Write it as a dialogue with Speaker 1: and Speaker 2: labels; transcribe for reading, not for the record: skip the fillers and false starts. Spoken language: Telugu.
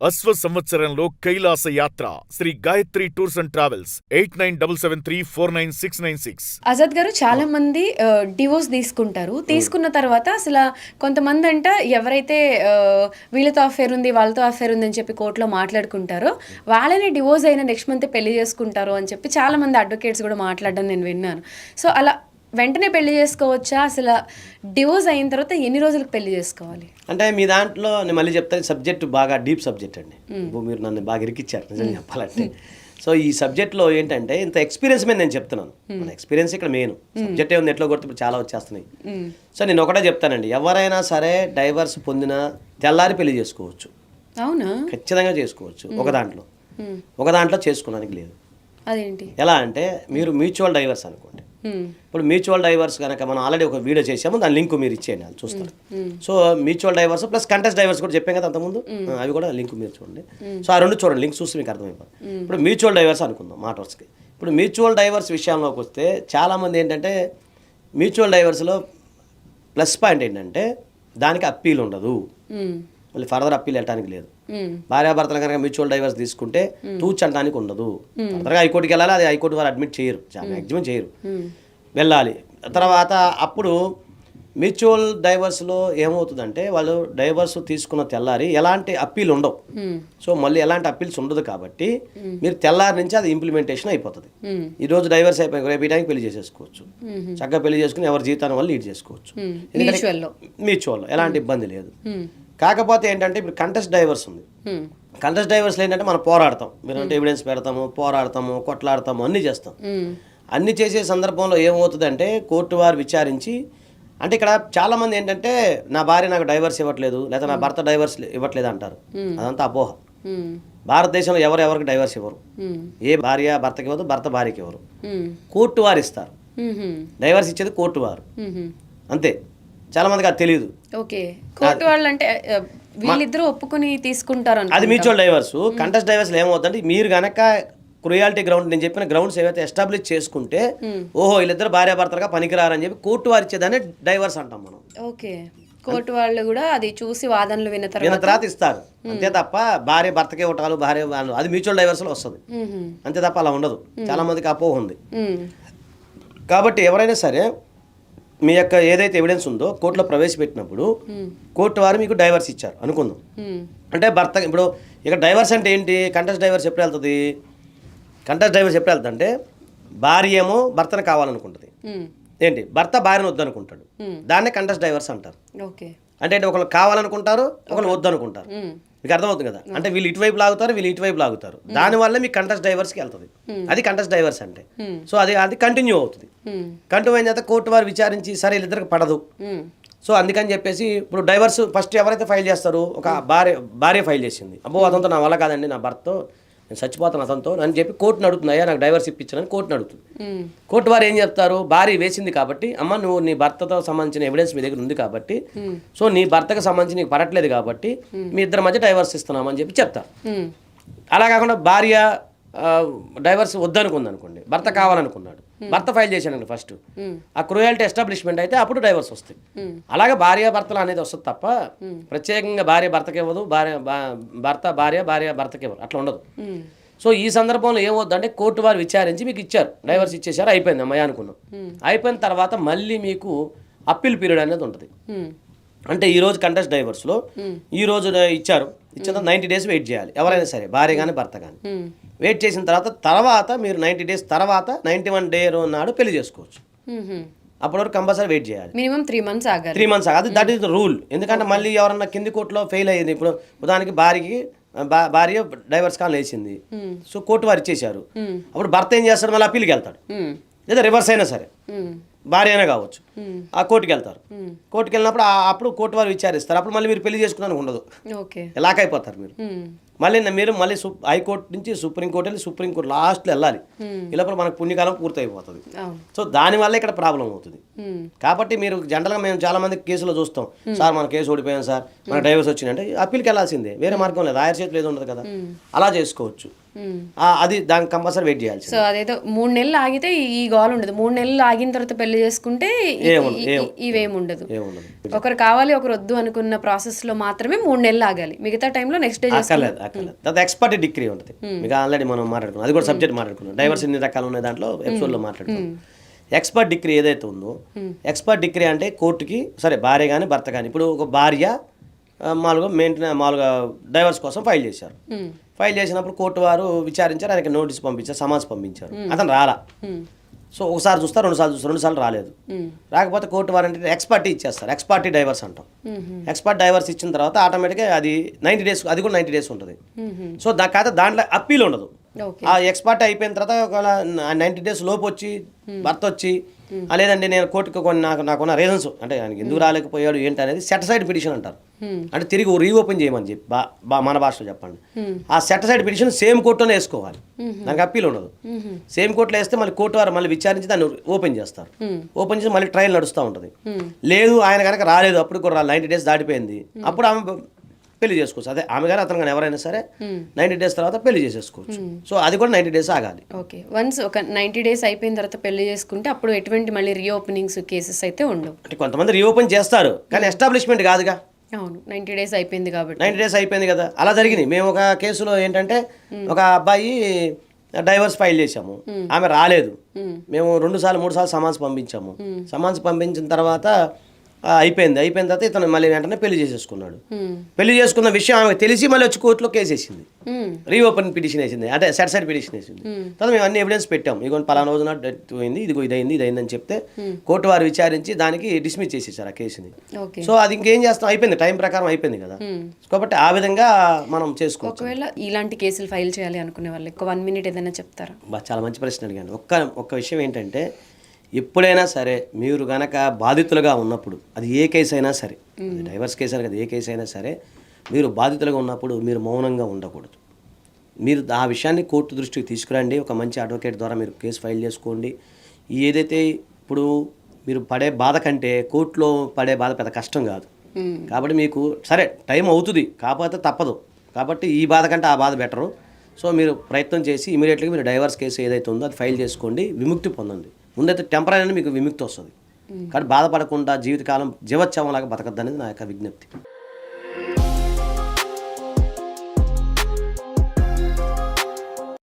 Speaker 1: అశ్వ సంవత్సరంలో కైలాస యాత్ర Shri Gayatri tours and travels 8977349696.
Speaker 2: Azad గారు చాలా మంది డివోర్స్ తీసుకున్న తర్వాత అసలు కొంతమంది అంట ఎవరైతే వీళ్ళతో అఫేర్ ఉంది వాళ్ళతో అఫేర్ ఉంది అని చెప్పి కోర్టులో మాట్లాడుకుంటారో వాళ్ళని డివోర్స్ అయిన నెక్స్ట్ మంత్ పెళ్లి చేసుకుంటారు అని చెప్పి చాలా మంది అడ్వకేట్స్ కూడా మాట్లాడడం నేను విన్నాను. సో అలా వెంటనే పెళ్లి చేసుకోవచ్చా? అసలు డివోర్స్ అయిన తర్వాత ఎన్ని రోజులకు పెళ్లి చేసుకోవాలి?
Speaker 3: అంటే మీ దాంట్లో నేను మళ్ళీ చెప్తాను, సబ్జెక్ట్ బాగా డీప్ సబ్జెక్ట్ అండి. మీరు నన్ను బాగా ఇరికిచ్చారు నిజంగా చెప్పాలంటే. సో ఈ సబ్జెక్ట్లో ఏంటంటే ఇంత ఎక్స్పీరియన్స్ మీద నేను చెప్తున్నాను. మన ఎక్స్పీరియన్స్ ఇక్కడ మెయిన్. సబ్జెక్ట్ ఏముంది ఎట్లా కొడితే ఇప్పుడు చాలా వచ్చేస్తున్నాయి. సో నేను ఒకటే చెప్తానండి, ఎవరైనా సరే డైవర్స్ పొందినా తెల్లారి పెళ్లి చేసుకోవచ్చు.
Speaker 2: అవునా?
Speaker 3: ఖచ్చితంగా చేసుకోవచ్చు. ఒక దాంట్లో చేసుకోవడానికి లేదు.
Speaker 2: అదేంటి?
Speaker 3: ఎలా అంటే మీరు మ్యూచువల్ డైవర్స్ అనుకోండి. ఇప్పుడు మ్యూచువల్ డైవర్స్ కనుక మనం ఆల్రెడీ ఒక వీడియో చేసాము, దాని లింక్ మీరు ఇచ్చేయండి, అది చూస్తారు. So mutual divorce plus contest divorce కూడా చెప్పాం కదా అంతకుముందు, అవి కూడా లింక్ మీరు చూడండి. సో ఆ రెండు చూడండి, లింక్ చూస్తే మీకు అర్థమైపోతుంది. ఇప్పుడు మ్యూచువల్ డైవర్స్ అనుకుందాం మాటర్స్కి. ఇప్పుడు మ్యూచువల్ డైవర్స్ విషయంలోకి వస్తే చాలామంది ఏంటంటే మ్యూచువల్ డైవర్స్లో ప్లస్ పాయింట్ ఏంటంటే దానికి అప్పీల్ ఉండదు, మళ్ళీ ఫర్దర్ అప్పీల్ వెళ్ళడానికి లేదు. భార్యాభర్తలు కనుక మ్యూచువల్ డైవర్స్ తీసుకుంటే తూచడానికి ఉండదు. ఫర్దర్గా హైకోర్టుకి వెళ్ళాలి, అది హైకోర్టు వారు అడ్మిట్ చేయరు, మ్యాక్సిమం చేయరు, వెళ్ళాలి. తర్వాత అప్పుడు మ్యూచువల్ డైవర్స్లో ఏమవుతుందంటే వాళ్ళు డైవర్స్ తీసుకున్న తెల్లారి ఎలాంటి అప్పీల్ ఉండవు. సో మళ్ళీ ఎలాంటి అప్పీల్స్ ఉండదు కాబట్టి మీరు తెల్లారి నుంచి అది ఇంప్లిమెంటేషన్ అయిపోతుంది. ఈరోజు డైవర్స్ అయిపోయి రేపు ఈ టైంకి పెళ్లి చేసేసుకోవచ్చు, చక్కగా పెళ్లి చేసుకుని ఎవరి జీవితాన్ని వల్ల లీడ్ చేసుకోవచ్చు. మ్యూచువల్లో ఎలాంటి ఇబ్బంది లేదు. కాకపోతే ఏంటంటే ఇప్పుడు కంటెస్ట్ డైవర్స్ ఉంది. కంటెస్ట్ డైవర్స్లో ఏంటంటే మనం పోరాడతాం, మీరు అంటే ఎవిడెన్స్ పెడతాము, పోరాడతాము, కొట్లాడతాము, అన్నీ చేస్తాం. అన్నీ చేసే సందర్భంలో ఏమవుతుందంటే కోర్టు వారు విచారించి, అంటే ఇక్కడ చాలామంది ఏంటంటే నా భార్య నాకు డైవర్స్ ఇవ్వట్లేదు లేదా నా భర్త డైవర్స్ ఇవ్వట్లేదు అంటారు. అదంతా అపోహ. భారతదేశంలో ఎవరెవరికి డైవర్స్ ఇవ్వరు. ఏ భార్య భర్తకి ఇవ్వదు, భర్త భార్యకి ఇవ్వరు, కోర్టు వారు ఇస్తారు. డైవర్స్ ఇచ్చేది కోర్టు వారు, అంతే. చాలా మందికి అది తెలియదు.
Speaker 2: ఓకే, కోర్టు వాళ్ళు అంటే వీళ్ళిద్దరూ ఒప్పుకొని తీసుకుంటారు,
Speaker 3: అది మ్యూచువల్ డైవర్స్. కంటెస్ట్ డైవర్స్ ఏమవుతుందంటే మీరు కనుక క్రుయాలిటీ గ్రౌండ్, నేను చెప్పిన గ్రౌండ్స్ ఏవైతే ఎస్టాబ్లిష్ చేసుకుంటే ఓహో వీళ్ళిద్దరు భార్యాభర్తలుగా పనికిరారని చెప్పి కోర్టు వారు ఇచ్చేదాన్ని డైవర్స్ అంటాం మనం.
Speaker 2: ఓకే, కోర్టు వాళ్ళు కూడా అది చూసి వాదనలు విన్న
Speaker 3: తర్వాత ఇస్తారు, అంతే తప్ప భార్య భర్తకే ఇవ్వటాలు భార్య వాళ్ళు అది మ్యూచువల్ డైవర్స్లో వస్తుంది, అంతే తప్ప అలా ఉండదు. చాలా మందికి అపోహ ఉంది. కాబట్టి ఎవరైనా సరే మీ యొక్క ఏదైతే ఎవిడెన్స్ ఉందో కోర్టులో ప్రవేశపెట్టినప్పుడు కోర్టు వారు మీకు డైవర్స్ ఇచ్చారు అనుకుందాం. అంటే భర్త ఇప్పుడు ఇక డైవర్స్ అంటే ఏంటి? కంటెస్ట్ డైవర్స్ ఎప్పుడు వెళ్తుంది? కంటెస్ట్ డైవర్స్ ఎప్పుడు వెళ్తుంది అంటే భార్య ఏమో భర్తను కావాలనుకుంటుంది, ఏంటి భర్త భార్యను వద్దనుకుంటాడు, దాన్నే కంటెస్ట్ డైవర్స్ అంటారు. అంటే ఒకళ్ళు కావాలనుకుంటారు, ఒకళ్ళు వద్దనుకుంటారు. మీకు అర్థమవుతుంది కదా? అంటే వీళ్ళు ఇటువైపు లాగుతారు, వీళ్ళు ఇటువైపు లాగుతారు, దానివల్ల మీకు కంటెస్ట్ డైవర్స్కి వెళ్తుంది. అది కంటెస్ట్ డైవర్స్ అంటే. సో అది కంటిన్యూ అవుతుంది. కంటిన్యూ అయిన తర్వాత కోర్టు వారు విచారించి సరే వీళ్ళిద్దరికి పడదు, సో అందుకని చెప్పేసి ఇప్పుడు డైవర్స్ ఫస్ట్ ఎవరైతే ఫైల్ చేస్తారో, ఒక భార్య ఫైల్ చేసింది, అబ్బో అతనితో నా వల్ల కాదండి, నా భర్తతో నేను చచ్చిపోతాను అతనితో అని చెప్పి కోర్టును అడుగుతుంది, అయ్యా నాకు డైవర్స్ ఇప్పించాలని కోర్టును అడుగుతుంది. కోర్టు వారు ఏం చెప్తారు? భార్య వేసింది కాబట్టి అమ్మ నువ్వు నీ భర్తతో సంబంధించిన ఎవిడెన్స్ మీ దగ్గర ఉంది కాబట్టి, సో నీ భర్తకు సంబంధించి నీకు పడట్లేదు కాబట్టి మీ ఇద్దరి మధ్య డైవర్స్ ఇస్తున్నామని చెప్పి చెప్తారు. అలా కాకుండా భార్య డైవర్స్ వద్దనుకుంది అనుకోండి, భర్త కావాలనుకున్నాడు, భర్త ఫైల్ చేశానండి ఫస్ట్, ఆ క్రూయాలిటీ ఎస్టాబ్లిష్మెంట్ అయితే అప్పుడు డైవర్స్ వస్తాయి. అలాగే భార్య భర్తలు అనేది వస్తుంది తప్ప ప్రత్యేకంగా భార్య భర్తకి ఇవ్వదు, భర్త భార్య భర్తకి ఇవ్వరు, అట్లా ఉండదు. సో ఈ సందర్భంలో ఏమవుతుందంటే కోర్టు వారు విచారించి మీకు ఇచ్చారు, డైవర్స్ ఇచ్చేసారు, అయిపోయింది అమ్మాయి అనుకున్నాం. అయిపోయిన తర్వాత మళ్ళీ మీకు అప్పీల్ పీరియడ్ అనేది ఉంటుంది. అంటే ఈరోజు కంటెస్ట్ డైవర్స్లో ఈరోజు ఇచ్చారు, ఇచ్చిన 90 days వెయిట్ చేయాలి ఎవరైనా సరే, భార్య కానీ భర్త కానీ. వెయిట్ చేసిన తర్వాత మీరు 90 days తర్వాత 91st day నాడు పెళ్లి చేసుకోవచ్చు. అప్పటి వరకు కంపల్సరీ వెయిట్ చేయాలి,
Speaker 2: మినిమం 3 months ఆగాలి.
Speaker 3: 3 months ఆగాలి, దట్ ఈస్ ద రూల్. ఎందుకంటే మళ్ళీ ఎవరన్నా కింది కోర్టులో ఫెయిల్ అయ్యింది, ఇప్పుడు ఉదాహరణకి భార్య డైవర్స్ కాల్ వేసింది, సో కోర్టు వారు ఇచ్చేశారు, అప్పుడు భర్త ఏం చేస్తాడు? మళ్ళీ అప్పీల్కి వెళ్తాడు, లేదా రివర్స్ అయినా సరే భార్య అయినా కావచ్చు, ఆ కోర్టుకి వెళ్తారు. కోర్టుకి వెళ్ళినప్పుడు అప్పుడు కోర్టు వారు విచారిస్తారు, అప్పుడు మళ్ళీ మీరు పెళ్లి చేసుకున్నాను ఉండదు, లాక్ అయిపోతారు మీరు. మళ్ళీ హైకోర్టు నుంచి సుప్రీంకోర్టు వెళ్ళి సుప్రీంకోర్టు లాస్ట్లో వెళ్ళాలి, ఇలా మనకు పుణ్యకాలం పూర్తి అయిపోతుంది. సో దానివల్ల ఇక్కడ ప్రాబ్లం అవుతుంది. కాబట్టి మీరు జనరల్గా మేము చాలా మంది కేసులో చూస్తాం, సార్ మన కేసు ఓడిపోయాం సార్, మన డైవర్స్ వచ్చిందంటే అప్పీల్కి వెళ్ళాల్సిందే, వేరే మార్గం లేదు, ఆయన చేతిలో ఏదో ఉండదు కదా, అలా చేసుకోవచ్చు. అది దానికి కంపల్సరీ వెయిట్ చేయాల్సి.
Speaker 2: సో అదేదో 3 నెలలు ఆగితే ఈ గోల్ ఉండదు. 3 నెలలు ఆగిన తర్వాత పెళ్లి చేసుకుంటే ఇవేం ఉండదు. ఒకరు కావాలి ఒకరు వద్దు అనుకున్న ప్రాసెస్ లో మాత్రమే 3 నెలలు ఆగాలి. మిగతా టైంలో నెక్స్ట్ డే
Speaker 3: అక్కర్లేదు. ఎక్స్పర్ట్ డిగ్రీ ఉంటుంది. మీకు ఆల్రెడీ మనం మాట్లాడుకున్నాం, అది కూడా సబ్జెక్ట్ మాట్లాడుకున్నాం. డైవర్స్ ఎన్ని రకాలు ఉన్నాయి దాంట్లో ఎపిసోడ్లో మాట్లాడుకున్నాం. ఎక్స్పర్ట్ డిగ్రీ ఏదైతే ఉందో, ఎక్స్పర్ట్ డిగ్రీ అంటే కోర్టుకి సరే భార్య కానీ భర్త కానీ, ఇప్పుడు ఒక భార్య మామూలుగా డైవర్స్ కోసం ఫైల్ చేశారు. ఫైల్ చేసినప్పుడు కోర్టు వారు విచారించారు, ఆయనకి నోటీస్ పంపించారు, సమన్స్ పంపించారు. అతను రాలా. సో ఒకసారి చూస్తారు, 2 సార్లు చూస్తారు, 2 సార్లు రాలేదు. రాకపోతే కోర్టు వారు అంటే ఎక్స్పర్టీ ఇచ్చేస్తారు. ఎక్స్పర్టీ డైవర్స్ అంటాం. ఎక్స్పర్ట్ డైవర్స్ ఇచ్చిన తర్వాత ఆటోమేటిక్గా అది 90 డేస్, అది కూడా 90 డేస్ ఉంటుంది. సో దాంట్లో అప్పీల్ ఉండదు. ఆ ఎక్స్పర్ట్ అయిపోయిన తర్వాత ఒకవేళ 90 డేస్ లోపు వచ్చి భర్త వచ్చి లేదండి నేను కోర్టుకు కొన్ని నాకున్న రీజన్స్ అంటే ఆయనకి ఎందుకు రాలేకపోయాడు ఏంటి అనేది సెట్ సైడ్ పిటిషన్ అంటారు. అంటే తిరిగి రీఓపెన్ చేయమని చెప్పి మన భాషలో చెప్పండి. ఆ సెట్ సైడ్ పిటిషన్ సేమ్ కోర్టులోనే వేసుకోవాలి. దానికి అప్పీల్ ఉండదు. సేమ్ కోర్టులో వేస్తే మళ్ళీ కోర్టు వారు మళ్ళీ విచారించి దాన్ని ఓపెన్ చేస్తారు. ఓపెన్ చేసి మళ్ళీ ట్రయల్ నడుస్తూ ఉంటుంది. లేదు ఆయన కనుక రాలేదు, అప్పుడు కూడా 90 డేస్ దాటిపోయింది, అప్పుడు ఆమె పెళ్లి చేసుకోవచ్చు. అదే ఆమె గారు అతను కానీ ఎవరైనా సరే 90 డేస్ తర్వాత పెళ్లి చేసేసుకోవచ్చు. సో అది కూడా 90 డేస్ ఆగాలి.
Speaker 2: ఓకే, వన్స్ ఒక 90 డేస్ అయిపోయిన తర్వాత పెళ్లి చేసుకుంటే అప్పుడు ఎటువంటి మళ్ళీ రీఓపెనింగ్స్ కేసెస్ అయితే ఉండవు.
Speaker 3: అంటే కొంతమంది రీఓపెన్ చేస్తారు కానీ ఎస్టాబ్లిష్మెంట్ కాదుగా.
Speaker 2: అవును, 90 డేస్ అయిపోయింది కాబట్టి.
Speaker 3: 90 డేస్ అయిపోయింది కదా. అలా జరిగినాయి. మేము ఒక కేసులో ఏంటంటే ఒక అబ్బాయి డైవర్స్ ఫైల్ చేశాము, ఆమె రాలేదు. మేము 2 సార్లు 3 సార్లు సమన్స్ పంపించాము. సమన్స్ పంపించిన తర్వాత అయిపోయిన తర్వాత ఇతను మళ్ళీ వెంటనే పెళ్లి చేసేసుకున్నాడు. పెళ్లి చేసుకున్న విషయం ఆమెకు తెలిసి మళ్ళీ వచ్చి కోర్టులో కేసు వేసింది, రీఓపెన్ పిటిషన్ వేసింది, అంటే సెట్ సైడ్ పిటిషన్ వేసింది. తర్వాత మేము అన్ని ఎవిడెన్స్ పెట్టాము, ఇగో పలానా రోజున డెత్ అయింది, ఇదైంది అని చెప్తే కోర్టు వారు విచారించి దానికి డిస్మిస్ చేసేసారు ఆ కేసుని. సో అది ఇంకేం చేస్తాం, అయిపోయింది, టైం ప్రకారం అయిపోయింది కదా. కాబట్టి ఆ విధంగా మనం చేసుకోవచ్చు.
Speaker 2: ఒకవేళ ఇలాంటి కేసులు ఫైల్ చేయాలి అనుకునే వాళ్ళు 1 మినిట్ ఏదైనా చెప్తారా?
Speaker 3: చాలా మంచి ప్రశ్న అడిగాను. ఒక్క విషయం ఏంటంటే, ఎప్పుడైనా సరే మీరు గనక బాధితులుగా ఉన్నప్పుడు, అది ఏ కేసు అయినా సరే, డైవర్స్ కేసు అని కదా, ఏ కేసు అయినా సరే, మీరు బాధితులుగా ఉన్నప్పుడు మీరు మౌనంగా ఉండకూడదు. మీరు ఆ విషయాన్ని కోర్టు దృష్టికి తీసుకురండి. ఒక మంచి అడ్వకేట్ ద్వారా మీరు కేసు ఫైల్ చేసుకోండి. ఏదైతే ఇప్పుడు మీరు పడే బాధ కంటే కోర్టులో పడే బాధ పెద్ద కష్టం కాదు. కాబట్టి మీకు సరే టైం అవుతుంది, కాకపోతే తప్పదు. కాబట్టి ఈ బాధ కంటే ఆ బాధ బెటరు. సో మీరు ప్రయత్నం చేసి ఇమీడియట్గా మీరు డైవర్స్ కేసు ఏదైతే ఉందో అది ఫైల్ చేసుకోండి, విముక్తి పొందండి. ముందైతే టెంపరీ మీకు విముక్తి వస్తుంది. కానీ బాధపడకుండా జీవితకాలం జీవోత్సవంలాగా బతకద్దు అనేది నా యొక్క విజ్ఞప్తి.